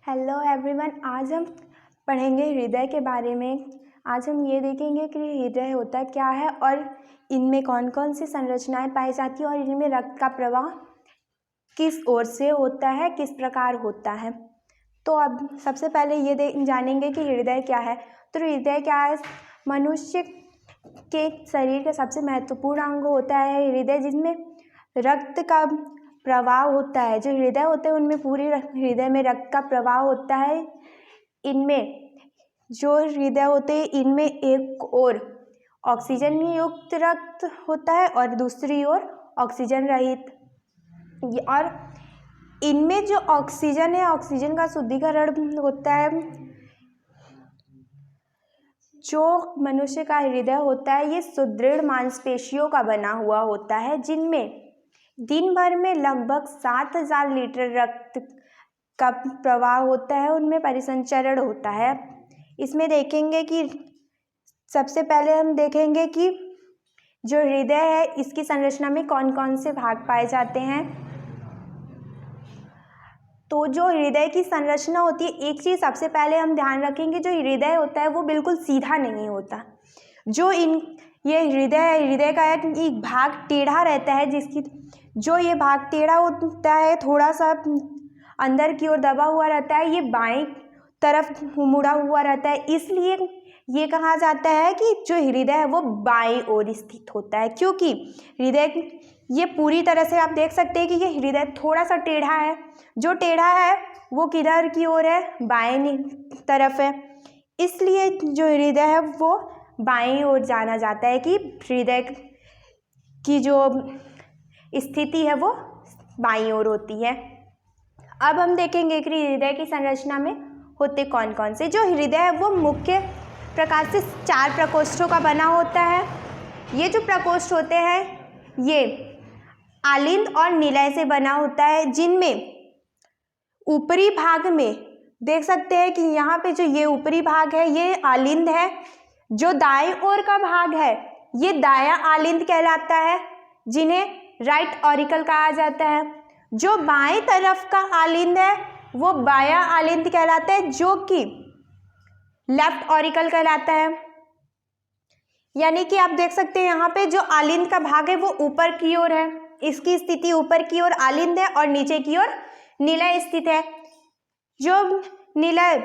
Hello everyone, आज हम पढ़ेंगे हृदय के बारे में। आज हम ये देखेंगे कि हृदय होता क्या है और इनमें कौन कौन सी संरचनाएं पाई जाती हैं और इनमें रक्त का प्रवाह किस ओर से होता है, किस प्रकार होता है। तो अब सबसे पहले ये जानेंगे कि हृदय क्या है। तो हृदय क्या है? मनुष्य के शरीर का सबसे महत्वपूर्ण अंग होता है हृदय, जिसमें रक्त का प्रवाह होता है। जो हृदय होते हैं उनमें पूरे हृदय में रक्त का प्रवाह होता है। इनमें जो हृदय होते हैं इनमें एक ओर ऑक्सीजन युक्त रक्त होता है और दूसरी ओर ऑक्सीजन रहित। और इनमें जो ऑक्सीजन है, ऑक्सीजन का शुद्धिकरण होता है। जो मनुष्य का हृदय होता है ये सुदृढ़ मांसपेशियों का बना हुआ होता है, जिनमें दिन भर में लगभग 7000 लीटर रक्त का प्रवाह होता है, उनमें परिसंचरण होता है। इसमें देखेंगे कि सबसे पहले हम देखेंगे कि जो हृदय है इसकी संरचना में कौन कौन से भाग पाए जाते हैं। तो जो हृदय की संरचना होती है, एक चीज़ सबसे पहले हम ध्यान रखेंगे, जो हृदय होता है वो बिल्कुल सीधा नहीं होता। जो ये हृदय का एक भाग टेढ़ा रहता है, जिसकी जो ये भाग टेढ़ा होता है, थोड़ा सा अंदर की ओर दबा हुआ रहता है, ये बाएं तरफ मुड़ा हुआ रहता है। इसलिए ये कहा जाता है कि जो हृदय है वो बाईं ओर स्थित होता है, क्योंकि हृदय ये पूरी तरह से आप देख सकते हैं कि ये हृदय थोड़ा सा टेढ़ा है। जो टेढ़ा है वो किधर की ओर है? बाएं तरफ है। इसलिए जो हृदय है वो बाईं ओर जाना जाता है कि हृदय की जो स्थिति है वो बाईं ओर होती है। अब हम देखेंगे कि हृदय की संरचना में होते कौन कौन से। जो हृदय है वो मुख्य प्रकार से 4 प्रकोष्ठों का बना होता है। ये जो प्रकोष्ठ होते हैं ये आलिंद और निलय से बना होता है, जिनमें ऊपरी भाग में देख सकते हैं कि यहाँ पे जो ये ऊपरी भाग है ये आलिंद है। जो दाएं ओर का भाग है ये दायां आलिंद कहलाता है, जिन्हें राइट ऑरिकल कहा जाता है। जो बाएं तरफ का आलिंद है वो बायां आलिंद कहलाता है, जो कि लेफ्ट ऑरिकल कहलाता है। यानी कि आप देख सकते हैं यहाँ पे जो आलिंद का भाग है वो ऊपर की ओर है, इसकी स्थिति ऊपर की ओर आलिंद है और नीचे की ओर निलय स्थित है। जो निलय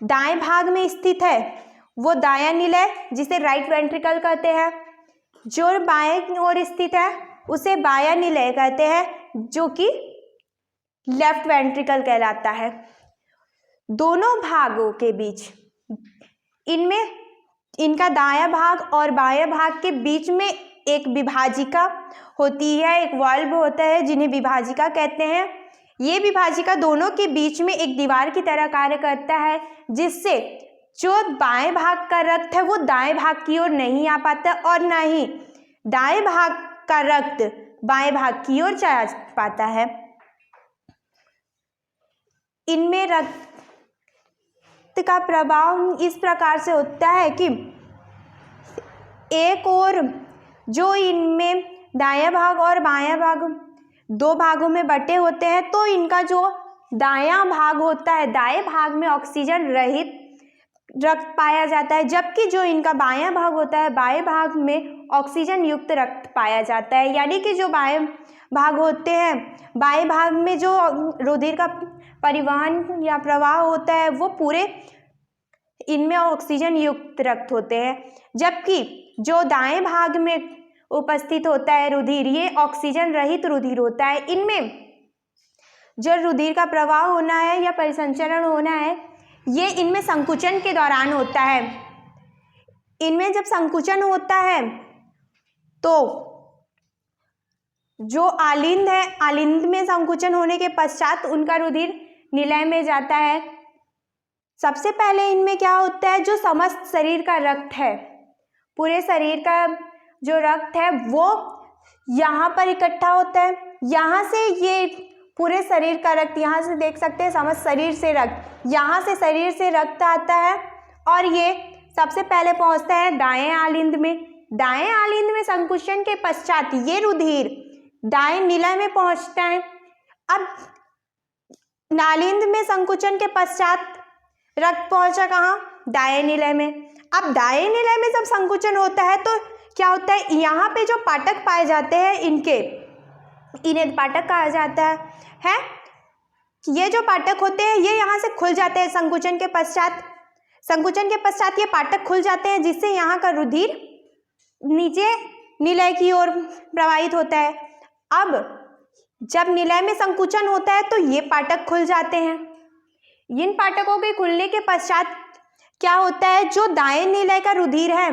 दाएं भाग में स्थित है वो दायां निलय, जिसे राइट वेंट्रिकल कहते हैं। जो बाएं ओर स्थित है उसे बायां निलय कहते हैं, जो कि लेफ्ट वेंट्रिकल कहलाता है। दोनों भागों के बीच इनमें इनका दायां भाग और बायां भाग के बीच में एक विभाजिका होती है, एक वाल्व होता है, जिन्हें विभाजिका कहते हैं। ये विभाजिका दोनों के बीच में एक दीवार की तरह कार्य करता है, जिससे जो बाएं भाग का रक्त है वो दाएं भाग की ओर नहीं आ पाता और ना ही दाएं भाग का रक्त बाएं भाग की ओर जा पाता है। इनमें रक्त का प्रवाह इस प्रकार से होता है कि एक ओर जो इनमें दायां भाग और बायां भाग 2 भागों में बटे होते हैं, तो इनका जो दायां भाग होता है, दाएं भाग में ऑक्सीजन रहित रक्त पाया जाता है, जबकि जो इनका बायां भाग होता है बाएं भाग में ऑक्सीजन युक्त रक्त पाया जाता है। यानी कि जो बाएं भाग होते हैं, बाएं भाग में जो रुधिर का परिवहन या प्रवाह होता है वो पूरे इनमें ऑक्सीजन युक्त रक्त होते हैं, जबकि जो दाएं भाग में उपस्थित होता है रुधिर, ये ऑक्सीजन रहित रुधिर होता है। इनमें जो रुधिर का प्रवाह होना है या परिसंचरण होना है ये इनमें संकुचन के दौरान होता है। इनमें जब संकुचन होता है तो जो आलिंद है, आलिंद में संकुचन होने के पश्चात उनका रुधिर निलय में जाता है। सबसे पहले इनमें क्या होता है, जो समस्त शरीर का रक्त है, पूरे शरीर का जो रक्त है वो यहाँ पर इकट्ठा होता है। यहाँ से ये पूरे शरीर का रक्त, यहाँ से देख सकते हैं समस्त शरीर से रक्त, यहाँ से शरीर से रक्त आता है और ये सबसे पहले पहुँचता है दाएं आलिंद में। दाएं आलिंद में संकुचन के पश्चात ये रुधिर दाएं निलय में पहुँचता है। अब नालिंद में संकुचन के पश्चात रक्त पहुंचा कहाँ? दाएं निलय में। अब दाएं निलय में जब संकुचन होता है तो क्या होता है, यहाँ पे जो पाटक पाए जाते हैं इन्हें पाटक कहा जाता है। ये जो पाटक होते हैं ये यहाँ से खुल जाते हैं संकुचन के पश्चात ये पाटक खुल जाते हैं, जिससे यहाँ का रुधिर नीचे निलय की ओर प्रवाहित होता है। अब जब निलय में संकुचन होता है तो ये पाटक खुल जाते हैं। इन पाटकों के खुलने के पश्चात क्या होता है, जो दाएं निलय का रुधिर है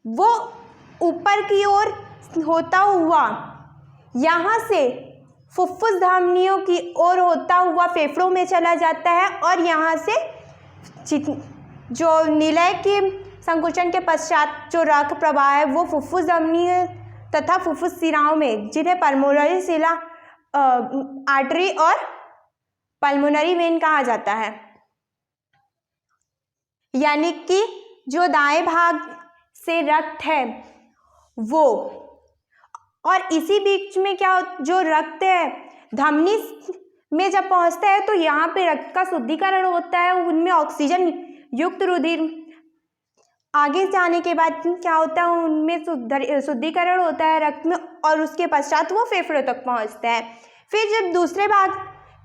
वो ऊपर की ओर होता हुआ यहाँ से फुफ्फुस धमनियों की ओर होता हुआ फेफड़ों में चला जाता है, और यहाँ से जो निलय के संकुचन के पश्चात जो रक्त प्रवाह है वो फुफ्फुस धमनी तथा फुफ्फुस शिराओं में, जिन्हें पल्मोनरी शिला आर्टरी और पल्मोनरी वेन कहा जाता है, यानी कि जो दाएं भाग से रक्त है वो, और इसी बीच में क्या जो रक्त है धमनी में जब पहुंचता है तो यहाँ पे रक्त का शुद्धिकरण होता है, उनमें ऑक्सीजन युक्त रुधिर आगे जाने के बाद क्या होता है, उनमें शुद्धिकरण होता है रक्त में, और उसके पश्चात वो फेफड़ों तक पहुंचता है। फिर जब दूसरे भाग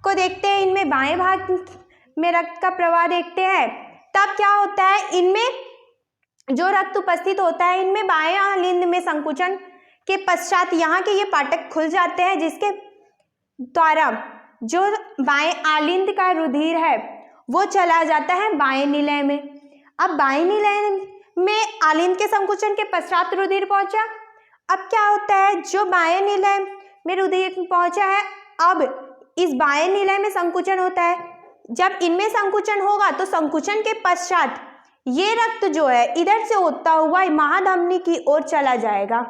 को देखते हैं, इनमें बाएं भाग में रक्त का प्रवाह देखते हैं, तब क्या होता है, इनमें जो रक्त उपस्थित होता है इनमें बाएं आलिंद में संकुचन के पश्चात यहाँ के ये पाटक खुल जाते हैं, जिसके द्वारा जो बाएं आलिंद का रुधिर है वो चला जाता है बाएं निलय में। अब बाएं निलय में आलिंद के संकुचन के पश्चात रुधिर पहुंचा। अब क्या होता है, जो बाएं निलय में रुधिर पहुंचा है, अब इस बाएं निलय में संकुचन होता है। जब इनमें संकुचन होगा तो संकुचन के पश्चात ये रक्त जो है इधर से होता हुआ महाधमनी की ओर चला जाएगा।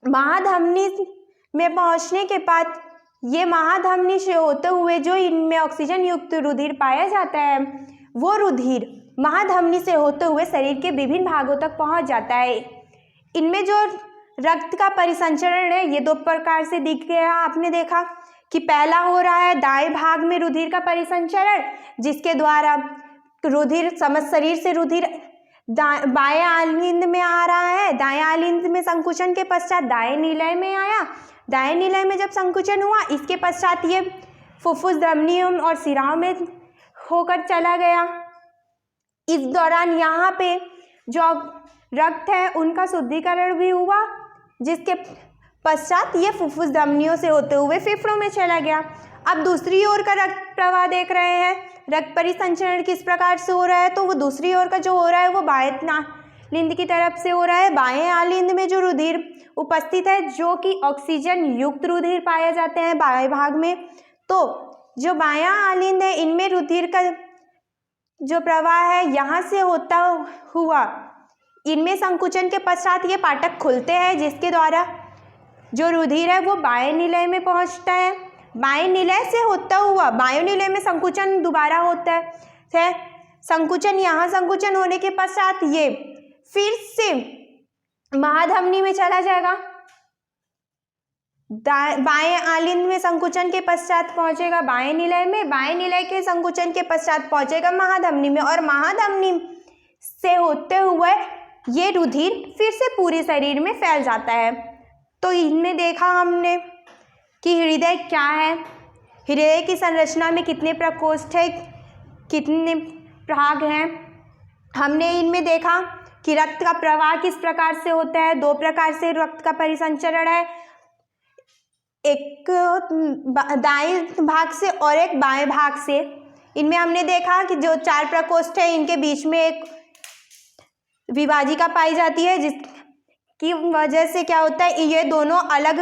महाधमनी में पहुंचने के बाद ये महाधमनी से होते हुए जो इनमें ऑक्सीजन युक्त रुधिर पाया जाता है वो रुधिर महाधमनी से होते हुए शरीर के विभिन्न भागों तक पहुंच जाता है। इनमें जो रक्त का परिसंचरण है ये दो प्रकार से दिख गया। आपने देखा कि पहला हो रहा है दाएं भाग में रुधिर का परिसंचरण, जिसके द्वारा रुधिर समस्त शरीर से रुधिर बाएं आलिंद में आ रहा है। दाएं आलिंद में संकुचन के पश्चात दाएं निलय में आया। दाएं निलय में जब संकुचन हुआ इसके पश्चात ये फुफ्फुस धमनियों और शिराओं में होकर चला गया। इस दौरान यहाँ पे जो रक्त है उनका शुद्धिकरण भी हुआ, जिसके पश्चात ये फुफ्फुस धमनियों से होते हुए फेफड़ों में चला गया। अब दूसरी ओर का रक्त प्रवाह देख रहे हैं, रक्त परिसंचरण किस प्रकार से हो रहा है, तो वो दूसरी ओर का जो हो रहा है वो बाएं आलिंद की तरफ से हो रहा है। बाएं आलिंद में जो रुधिर उपस्थित है, जो कि ऑक्सीजन युक्त रुधिर पाए जाते हैं बाएं भाग में, तो जो बायां आलिंद है इनमें रुधिर का जो प्रवाह है यहाँ से होता हुआ इनमें संकुचन के पश्चात ये पाटक खुलते हैं, जिसके द्वारा जो रुधिर है वो बाएं निलय में पहुँचता है। बाएं निलय से होता हुआ बाएं निलय में संकुचन दोबारा होता है। संकुचन यहाँ संकुचन होने के पश्चात ये फिर से महाधमनी में चला जाएगा। बाएं आलिंद में संकुचन के पश्चात पहुंचेगा बाएं निलय में, बाएं निलय के संकुचन के पश्चात पहुंचेगा महाधमनी में, और महाधमनी से होते हुए ये रुधिर फिर से पूरे शरीर में फैल जाता है। तो इनमें देखा हमने कि हृदय क्या है, हृदय की संरचना में कितने प्रकोष्ठ है, कितने भाग हैं। हमने इनमें देखा कि रक्त का प्रवाह किस प्रकार से होता है। दो प्रकार से रक्त का परिसंचरण है, एक दाएं भाग से और एक बाएं भाग से। इनमें हमने देखा कि जो चार प्रकोष्ठ है इनके बीच में एक विभाजिका पाई जाती है, जिसकी वजह से क्या होता है, ये दोनों अलग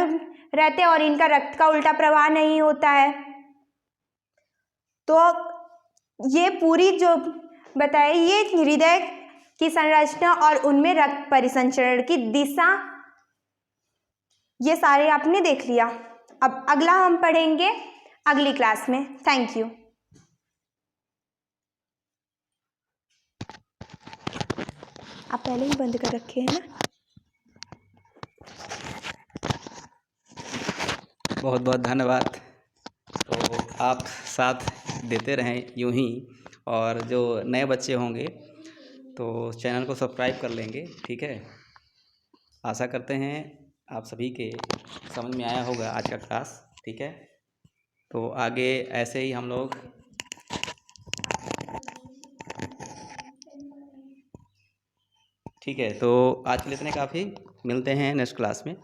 रहते हैं और इनका रक्त का उल्टा प्रवाह नहीं होता है। तो ये पूरी जो बताई ये हृदय की संरचना और उनमें रक्त परिसंचरण की दिशा, ये सारे आपने देख लिया। अब अगला हम पढ़ेंगे अगली क्लास में। Thank you. आप पहले ही बंद कर रखे हैं ना। बहुत बहुत धन्यवाद। तो आप साथ देते रहें यूं ही। और जो नए बच्चे होंगे तो चैनल को सब्सक्राइब कर लेंगे, ठीक है। आशा करते हैं आप सभी के समझ में आया होगा आज का क्लास, ठीक है। तो आगे ऐसे ही हम लोग ठीक है। तो आज के लिए इतने काफ़ी, मिलते हैं नेक्स्ट क्लास में।